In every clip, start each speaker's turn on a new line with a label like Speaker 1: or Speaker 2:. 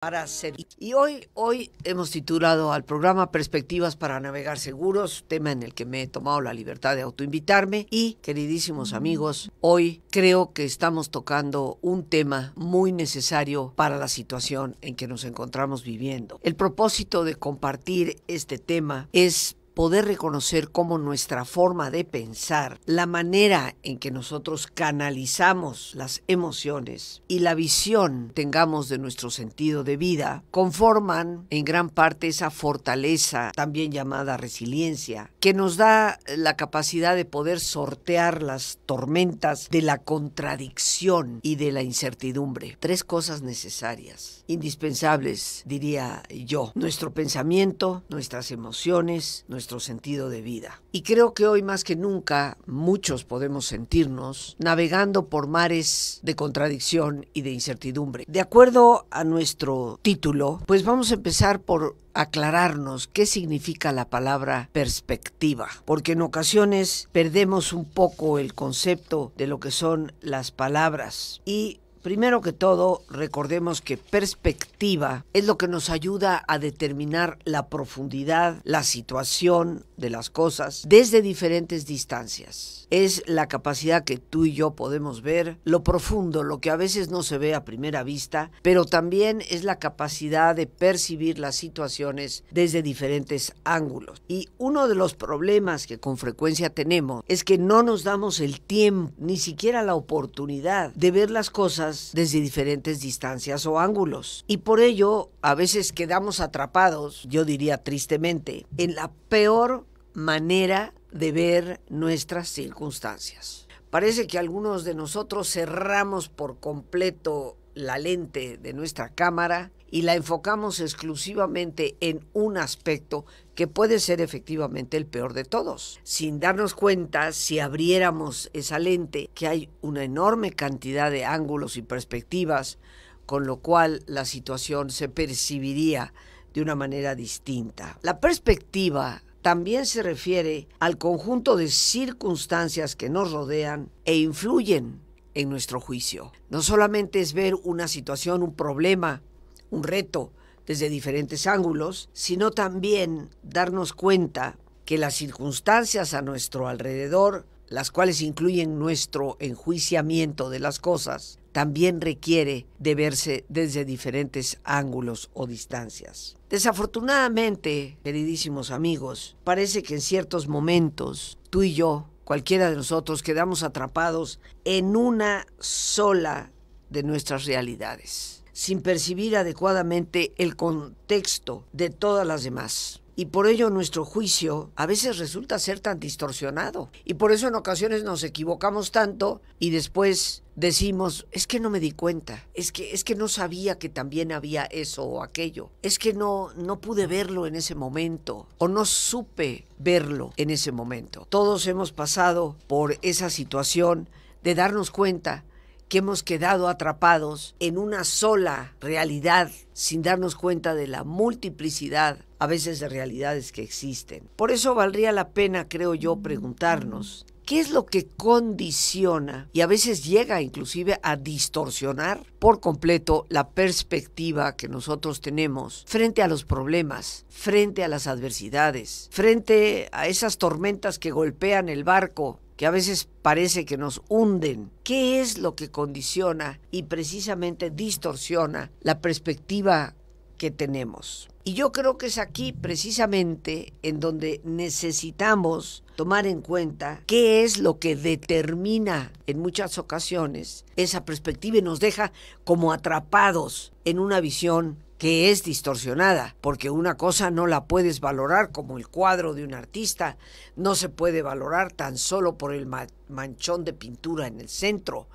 Speaker 1: Para ser. Y hoy hemos titulado al programa Perspectivas para navegar seguros, tema en el que me he tomado la libertad de autoinvitarme. Y, queridísimos amigos, hoy creo que estamos tocando un tema muy necesario para la situación en que nos encontramos viviendo. El propósito de compartir este tema es poder reconocer cómo nuestra forma de pensar, la manera en que nosotros canalizamos las emociones y la visión tengamos de nuestro sentido de vida, conforman en gran parte esa fortaleza, también llamada resiliencia, que nos da la capacidad de poder sortear las tormentas de la contradicción y de la incertidumbre. Tres cosas necesarias, indispensables, diría yo: nuestro pensamiento, nuestras emociones, nuestro sentido de vida. Y creo que hoy más que nunca muchos podemos sentirnos navegando por mares de contradicción y de incertidumbre. De acuerdo a nuestro título, pues vamos a empezar por aclararnos qué significa la palabra perspectiva, porque en ocasiones perdemos un poco el concepto de lo que son las palabras. Y primero que todo, recordemos que perspectiva es lo que nos ayuda a determinar la profundidad, la situación de las cosas desde diferentes distancias. Es la capacidad que tú y yo podemos ver lo profundo, lo que a veces no se ve a primera vista, pero también es la capacidad de percibir las situaciones desde diferentes ángulos. Y uno de los problemas que con frecuencia tenemos es que no nos damos el tiempo, ni siquiera la oportunidad de ver las cosas desde diferentes distancias o ángulos. Y por ello, a veces quedamos atrapados, yo diría tristemente, en la peor manera de ver nuestras circunstancias. Parece que algunos de nosotros cerramos por completo la lente de nuestra cámara y la enfocamos exclusivamente en un aspecto que puede ser efectivamente el peor de todos, sin darnos cuenta, si abriéramos esa lente, que hay una enorme cantidad de ángulos y perspectivas, con lo cual la situación se percibiría de una manera distinta. La perspectiva también se refiere al conjunto de circunstancias que nos rodean e influyen en nuestro juicio. No solamente es ver una situación, un problema, un reto desde diferentes ángulos, sino también darnos cuenta que las circunstancias a nuestro alrededor, las cuales incluyen nuestro enjuiciamiento de las cosas, también requiere de verse desde diferentes ángulos o distancias. Desafortunadamente, queridísimos amigos, parece que en ciertos momentos, tú y yo, cualquiera de nosotros, quedamos atrapados en una sola de nuestras realidades, sin percibir adecuadamente el contexto de todas las demás. Y por ello nuestro juicio a veces resulta ser tan distorsionado. Y por eso en ocasiones nos equivocamos tanto y después decimos: es que no me di cuenta, es que no sabía que también había eso o aquello, es que no pude verlo en ese momento, o no supe verlo en ese momento. Todos hemos pasado por esa situación de darnos cuenta que hemos quedado atrapados en una sola realidad sin darnos cuenta de la multiplicidad, a veces, de realidades que existen. Por eso valdría la pena, creo yo, preguntarnos: ¿qué es lo que condiciona y a veces llega inclusive a distorsionar por completo la perspectiva que nosotros tenemos frente a los problemas, frente a las adversidades, frente a esas tormentas que golpean el barco, que a veces parece que nos hunden? ¿Qué es lo que condiciona y precisamente distorsiona la perspectiva que tenemos? Y yo creo que es aquí precisamente en donde necesitamos tomar en cuenta qué es lo que determina en muchas ocasiones esa perspectiva y nos deja como atrapados en una visión que es distorsionada, porque una cosa no la puedes valorar como el cuadro de un artista, no se puede valorar tan solo por el manchón de pintura en el centro.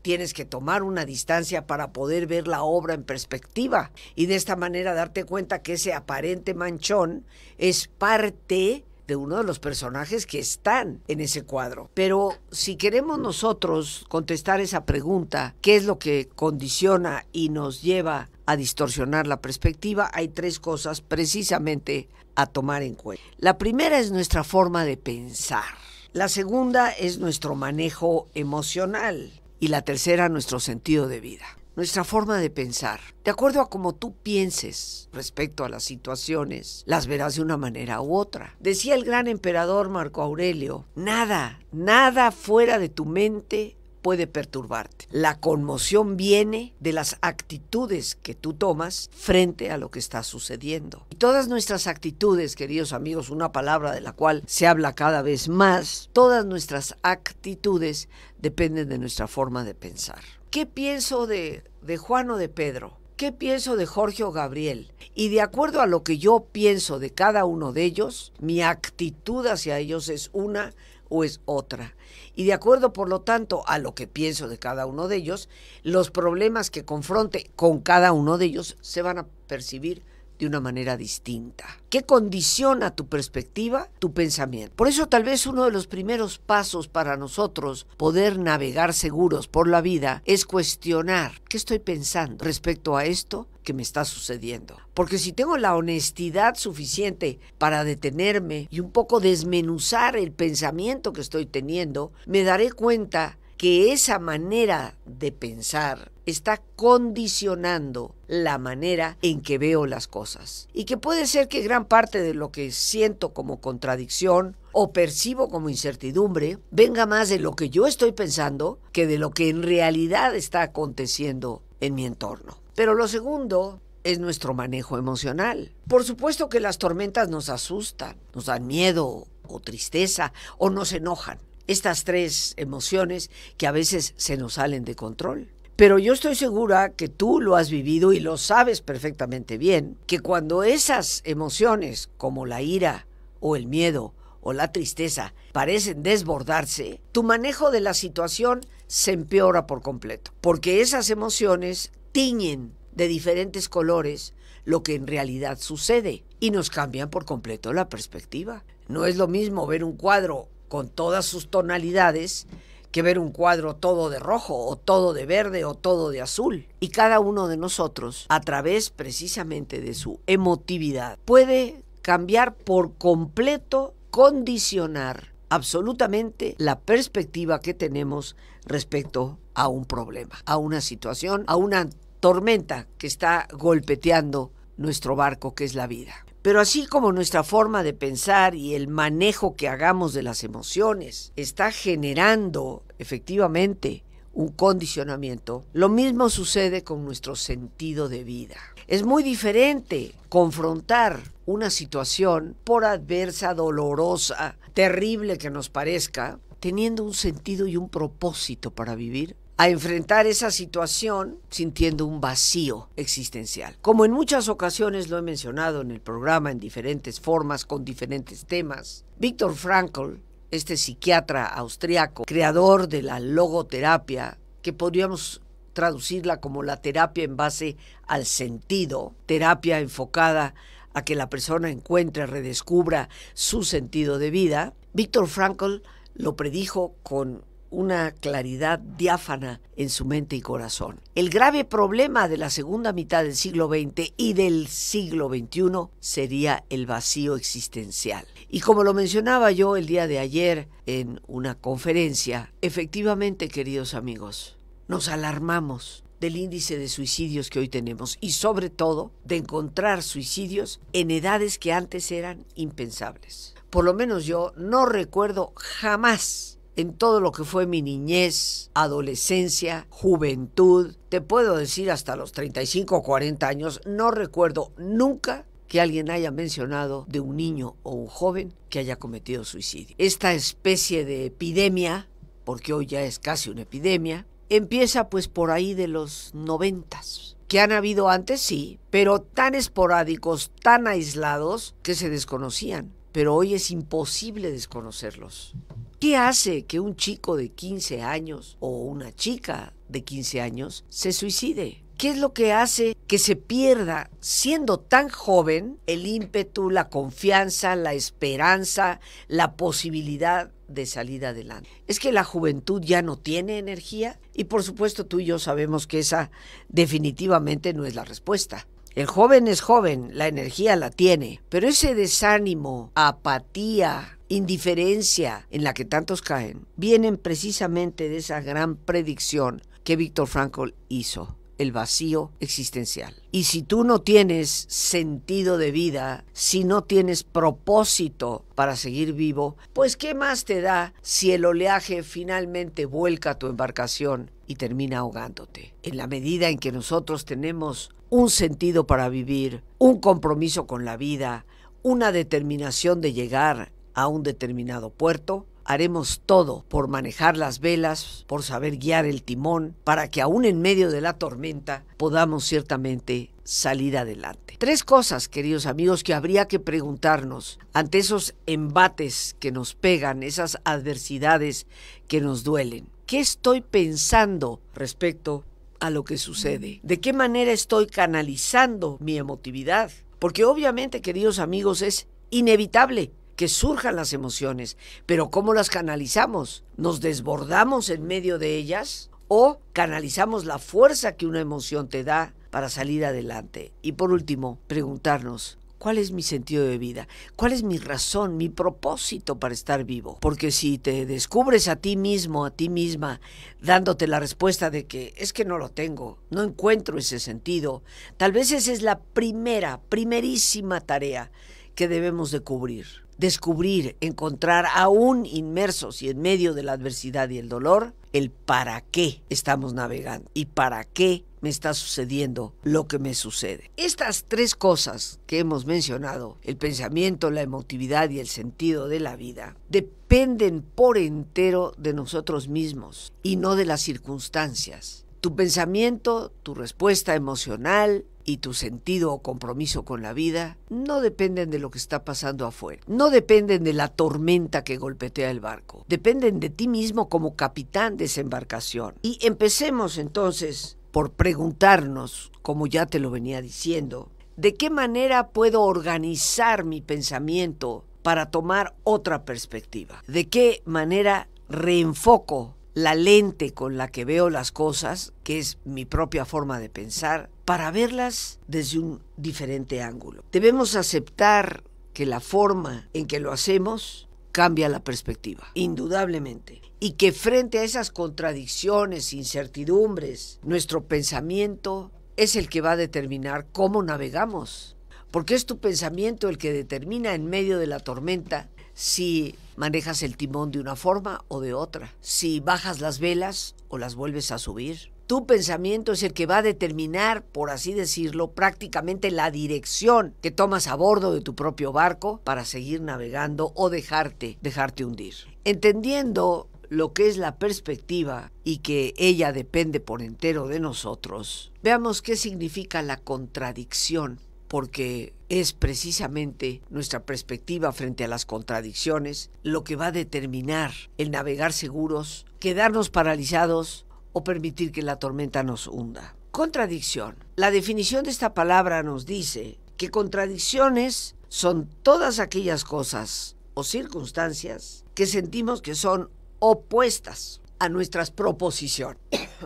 Speaker 1: Tienes que tomar una distancia para poder ver la obra en perspectiva y de esta manera darte cuenta que ese aparente manchón es parte de uno de los personajes que están en ese cuadro. Pero si queremos nosotros contestar esa pregunta, ¿qué es lo que condiciona y nos lleva a distorsionar la perspectiva? Hay tres cosas precisamente a tomar en cuenta. La primera es nuestra forma de pensar. La segunda es nuestro manejo emocional. Y la tercera, nuestro sentido de vida. nuestra forma de pensar. De acuerdo a cómo tú pienses respecto a las situaciones, las verás de una manera u otra. Decía el gran emperador Marco Aurelio, nada fuera de tu mente puede perturbarte. La conmoción viene de las actitudes que tú tomas frente a lo que está sucediendo. Y todas nuestras actitudes, queridos amigos, una palabra de la cual se habla cada vez más, todas nuestras actitudes dependen de nuestra forma de pensar. ¿Qué pienso de Juan o de Pedro? ¿Qué pienso de Jorge o Gabriel? Y de acuerdo a lo que yo pienso de cada uno de ellos, mi actitud hacia ellos es una o es otra. Y de acuerdo, por lo tanto, a lo que pienso de cada uno de ellos, los problemas que confronte con cada uno de ellos se van a percibir de una manera distinta. ¿Qué condiciona tu perspectiva? Tu pensamiento. Por eso tal vez uno de los primeros pasos para nosotros poder navegar seguros por la vida es cuestionar qué estoy pensando respecto a esto que me está sucediendo. Porque si tengo la honestidad suficiente para detenerme y un poco desmenuzar el pensamiento que estoy teniendo, me daré cuenta que esa manera de pensar está condicionando la manera en que veo las cosas. Y que puede ser que gran parte de lo que siento como contradicción o percibo como incertidumbre venga más de lo que yo estoy pensando que de lo que en realidad está aconteciendo en mi entorno. Pero lo segundo es nuestro manejo emocional. Por supuesto que las tormentas nos asustan, nos dan miedo o tristeza o nos enojan. Estas tres emociones que a veces se nos salen de control. Pero yo estoy segura que tú lo has vivido y lo sabes perfectamente bien, que cuando esas emociones como la ira o el miedo o la tristeza parecen desbordarse, tu manejo de la situación se empeora por completo, porque esas emociones tiñen de diferentes colores lo que en realidad sucede y nos cambian por completo la perspectiva. No es lo mismo ver un cuadro con todas sus tonalidades que ver un cuadro todo de rojo o todo de verde o todo de azul. Y cada uno de nosotros, a través precisamente de su emotividad, puede cambiar por completo, condicionar absolutamente la perspectiva que tenemos respecto a un problema, a una situación, a una tormenta que está golpeteando nuestro barco, que es la vida. Pero así como nuestra forma de pensar y el manejo que hagamos de las emociones está generando efectivamente un condicionamiento, lo mismo sucede con nuestro sentido de vida. Es muy diferente confrontar una situación, por adversa, dolorosa, terrible que nos parezca, teniendo un sentido y un propósito para vivir, a enfrentar esa situación sintiendo un vacío existencial. Como en muchas ocasiones lo he mencionado en el programa en diferentes formas, con diferentes temas, Viktor Frankl, este psiquiatra austriaco, creador de la logoterapia, que podríamos traducirla como la terapia en base al sentido, terapia enfocada a que la persona encuentre, redescubra su sentido de vida, Viktor Frankl lo predijo con una claridad diáfana en su mente y corazón. El grave problema de la segunda mitad del siglo XX y del siglo XXI sería el vacío existencial. Y como lo mencionaba yo el día de ayer en una conferencia, efectivamente, queridos amigos, nos alarmamos del índice de suicidios que hoy tenemos y sobre todo de encontrar suicidios en edades que antes eran impensables. Por lo menos yo no recuerdo jamás en todo lo que fue mi niñez, adolescencia, juventud, te puedo decir hasta los 35 o 40 años, no recuerdo nunca que alguien haya mencionado de un niño o un joven que haya cometido suicidio. Esta especie de epidemia, porque hoy ya es casi una epidemia, empieza pues por ahí de los 90s. Que han habido antes, sí, pero tan esporádicos, tan aislados, que se desconocían. Pero hoy es imposible desconocerlos. ¿Qué hace que un chico de 15 años o una chica de 15 años se suicide? ¿Qué es lo que hace que se pierda, siendo tan joven, el ímpetu, la confianza, la esperanza, la posibilidad de salir adelante? ¿Es que la juventud ya no tiene energía? Y por supuesto tú y yo sabemos que esa definitivamente no es la respuesta. El joven es joven, la energía la tiene, pero ese desánimo, apatía, indiferencia en la que tantos caen, vienen precisamente de esa gran predicción que Viktor Frankl hizo el vacío existencial. Y si tú no tienes sentido de vida, si no tienes propósito para seguir vivo, pues ¿qué más te da si el oleaje finalmente vuelca tu embarcación y termina ahogándote? En la medida en que nosotros tenemos un sentido para vivir, un compromiso con la vida, una determinación de llegar a un determinado puerto, haremos todo por manejar las velas, por saber guiar el timón, para que aún en medio de la tormenta podamos ciertamente salir adelante. 3 cosas, queridos amigos, que habría que preguntarnos ante esos embates que nos pegan, esas adversidades que nos duelen. ¿Qué estoy pensando respecto a lo que sucede? ¿De qué manera estoy canalizando mi emotividad? Porque obviamente, queridos amigos, es inevitable que surjan las emociones, pero ¿cómo las canalizamos? ¿Nos desbordamos en medio de ellas o canalizamos la fuerza que una emoción te da para salir adelante? Y por último, preguntarnos, ¿cuál es mi sentido de vida? ¿Cuál es mi razón, mi propósito para estar vivo? Porque si te descubres a ti mismo, a ti misma, dándote la respuesta de que es que no lo tengo, no encuentro ese sentido, tal vez esa es la primerísima tarea que debemos de cubrir. Descubrir, encontrar, aún inmersos y en medio de la adversidad y el dolor, el para qué estamos navegando y para qué me está sucediendo lo que me sucede. Estas 3 cosas que hemos mencionado, el pensamiento, la emotividad y el sentido de la vida, dependen por entero de nosotros mismos y no de las circunstancias. Tu pensamiento, tu respuesta emocional y tu sentido o compromiso con la vida no dependen de lo que está pasando afuera, no dependen de la tormenta que golpetea el barco, dependen de ti mismo como capitán de esa embarcación. Y empecemos entonces por preguntarnos, como ya te lo venía diciendo, ¿de qué manera puedo organizar mi pensamiento para tomar otra perspectiva? ¿De qué manera reenfoco la lente con la que veo las cosas, que es mi propia forma de pensar, para verlas desde un diferente ángulo? Debemos aceptar que la forma en que lo hacemos cambia la perspectiva, indudablemente, y que frente a esas contradicciones, incertidumbres, nuestro pensamiento es el que va a determinar cómo navegamos, porque es tu pensamiento el que determina en medio de la tormenta si manejas el timón de una forma o de otra, si bajas las velas o las vuelves a subir. Tu pensamiento es el que va a determinar, por así decirlo, prácticamente la dirección que tomas a bordo de tu propio barco para seguir navegando o dejarte hundir. Entendiendo lo que es la perspectiva y que ella depende por entero de nosotros, veamos qué significa la contradicción, porque es precisamente nuestra perspectiva frente a las contradicciones lo que va a determinar el navegar seguros, quedarnos paralizados o permitir que la tormenta nos hunda. Contradicción. La definición de esta palabra nos dice que contradicciones son todas aquellas cosas o circunstancias que sentimos que son opuestas a nuestras proposiciones.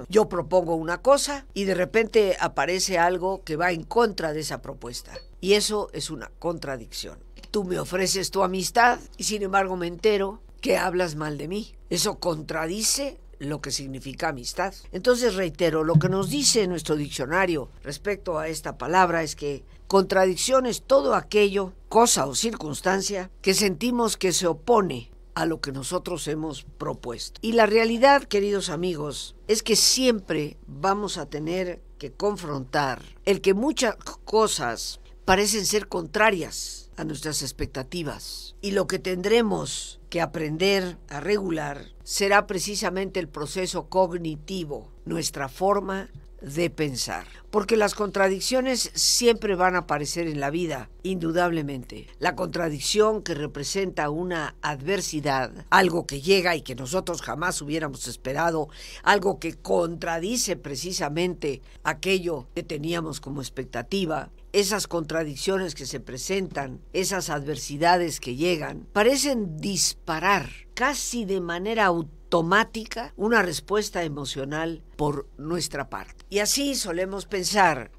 Speaker 1: Yo propongo una cosa y de repente aparece algo que va en contra de esa propuesta. Y eso es una contradicción. Tú me ofreces tu amistad y sin embargo me entero que hablas mal de mí. Eso contradice lo que significa amistad. Entonces reitero, lo que nos dice nuestro diccionario respecto a esta palabra es que contradicción es todo aquello, cosa o circunstancia que sentimos que se opone a lo que nosotros hemos propuesto. Y la realidad, queridos amigos, es que siempre vamos a tener que confrontar el que muchas cosas parecen ser contrarias a nuestras expectativas. Y lo que tendremos que aprender a regular será precisamente el proceso cognitivo, nuestra forma de pensar. Porque las contradicciones siempre van a aparecer en la vida, indudablemente. La contradicción que representa una adversidad, algo que llega y que nosotros jamás hubiéramos esperado, algo que contradice precisamente aquello que teníamos como expectativa. Esas contradicciones que se presentan, esas adversidades que llegan, parecen disparar casi de manera automática una respuesta emocional por nuestra parte. Y así solemos pensar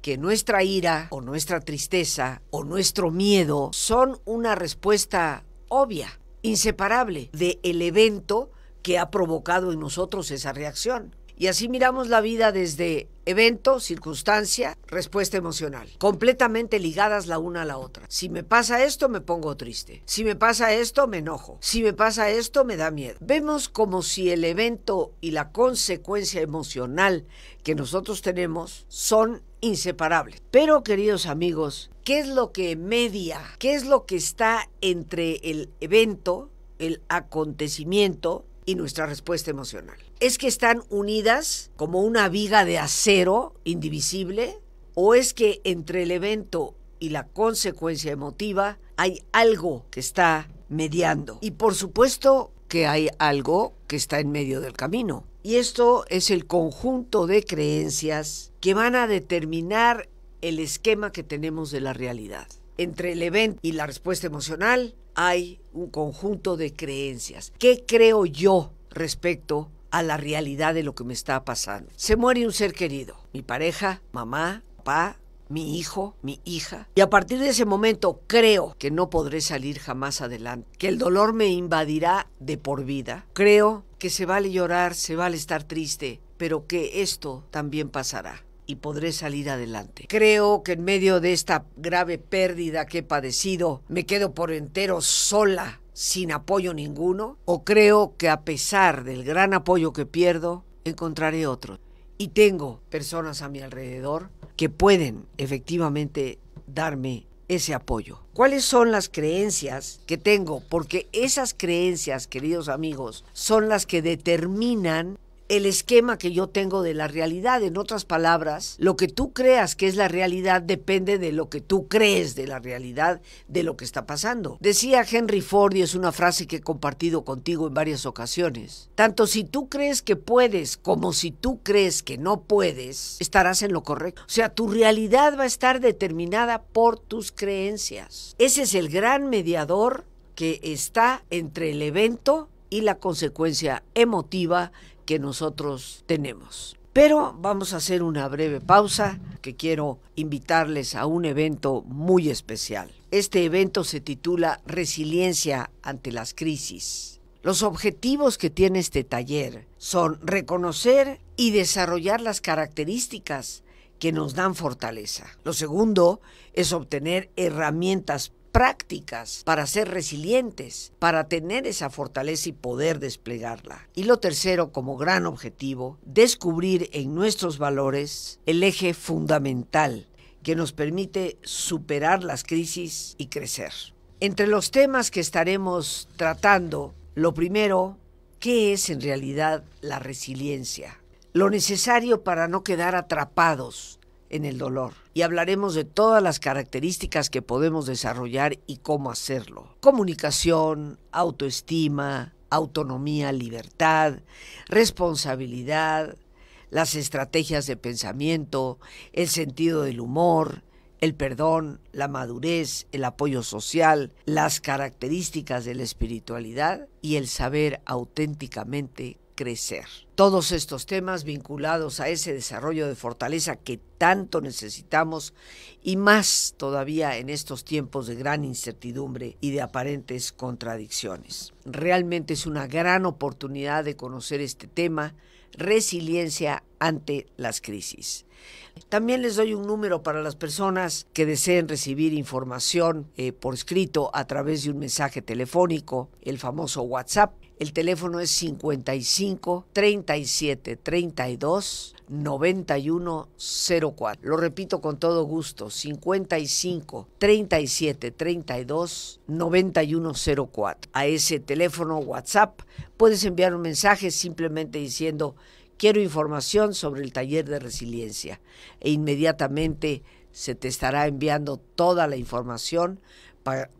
Speaker 1: que nuestra ira o nuestra tristeza o nuestro miedo son una respuesta obvia, inseparable del evento que ha provocado en nosotros esa reacción. Y así miramos la vida desde evento, circunstancia, respuesta emocional, completamente ligadas la una a la otra. Si me pasa esto, me pongo triste. Si me pasa esto, me enojo. Si me pasa esto, me da miedo. Vemos como si el evento y la consecuencia emocional que nosotros tenemos son inseparables. Pero, queridos amigos, ¿qué es lo que media? ¿Qué es lo que está entre el evento, el acontecimiento y nuestra respuesta emocional? ¿Es que están unidas como una viga de acero indivisible? ¿O es que entre el evento y la consecuencia emotiva hay algo que está mediando? Y por supuesto que hay algo que está en medio del camino. Y esto es el conjunto de creencias que van a determinar el esquema que tenemos de la realidad. Entre el evento y la respuesta emocional hay un conjunto de creencias. ¿Qué creo yo respecto a la realidad de lo que me está pasando? Se muere un ser querido, mi pareja, mamá, papá, mi hijo, mi hija, y a partir de ese momento creo que no podré salir jamás adelante, que el dolor me invadirá de por vida. Creo que se vale llorar, se vale estar triste, pero que esto también pasará y podré salir adelante. Creo que en medio de esta grave pérdida que he padecido, me quedo por entero sola, sin apoyo ninguno, o creo que a pesar del gran apoyo que pierdo, encontraré otro. Y tengo personas a mi alrededor que pueden efectivamente darme ese apoyo. ¿Cuáles son las creencias que tengo? Porque esas creencias, queridos amigos, son las que determinan el esquema que yo tengo de la realidad. En otras palabras, lo que tú creas que es la realidad depende de lo que tú crees de la realidad, de lo que está pasando. Decía Henry Ford, y es una frase que he compartido contigo en varias ocasiones: tanto si tú crees que puedes como si tú crees que no puedes, estarás en lo correcto. O sea, tu realidad va a estar determinada por tus creencias. Ese es el gran mediador que está entre el evento y la consecuencia emotiva que nosotros tenemos. Pero vamos a hacer una breve pausa, que quiero invitarles a un evento muy especial. Este evento se titula Resiliencia ante las crisis. Los objetivos que tiene este taller son reconocer y desarrollar las características que nos dan fortaleza. Lo segundo es obtener herramientas prácticas para ser resilientes, para tener esa fortaleza y poder desplegarla. Y lo tercero, como gran objetivo, descubrir en nuestros valores el eje fundamental que nos permite superar las crisis y crecer. Entre los temas que estaremos tratando, lo primero, ¿qué es en realidad la resiliencia? Lo necesario para no quedar atrapados en el dolor. Y hablaremos de todas las características que podemos desarrollar y cómo hacerlo. Comunicación, autoestima, autonomía, libertad, responsabilidad, las estrategias de pensamiento, el sentido del humor, el perdón, la madurez, el apoyo social, las características de la espiritualidad y el saber auténticamente crecer. Todos estos temas vinculados a ese desarrollo de fortaleza que tanto necesitamos, y más todavía en estos tiempos de gran incertidumbre y de aparentes contradicciones. Realmente es una gran oportunidad de conocer este tema, resiliencia ante las crisis. También les doy un número para las personas que deseen recibir información por escrito a través de un mensaje telefónico, el famoso WhatsApp. El teléfono es 55 37 32 91 04. Lo repito con todo gusto: 55 37 32 91 04. A ese teléfono WhatsApp puedes enviar un mensaje simplemente diciendo: quiero información sobre el taller de resiliencia, e inmediatamente se te estará enviando toda la información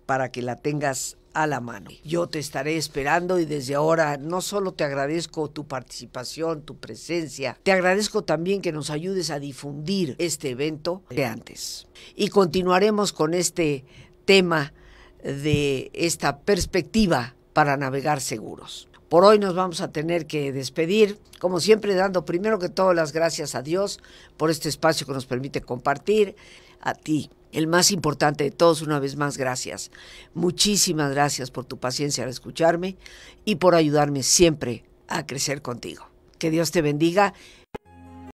Speaker 1: para que la tengas a la mano. Yo te estaré esperando, y desde ahora no solo te agradezco tu participación, tu presencia, te agradezco también que nos ayudes a difundir este evento de antes. Y continuaremos con este tema de esta perspectiva para navegar seguros. Por hoy nos vamos a tener que despedir, como siempre dando primero que todo las gracias a Dios por este espacio que nos permite compartir. A ti, el más importante de todos, una vez más, gracias. Muchísimas gracias por tu paciencia al escucharme y por ayudarme siempre a crecer contigo. Que Dios te bendiga.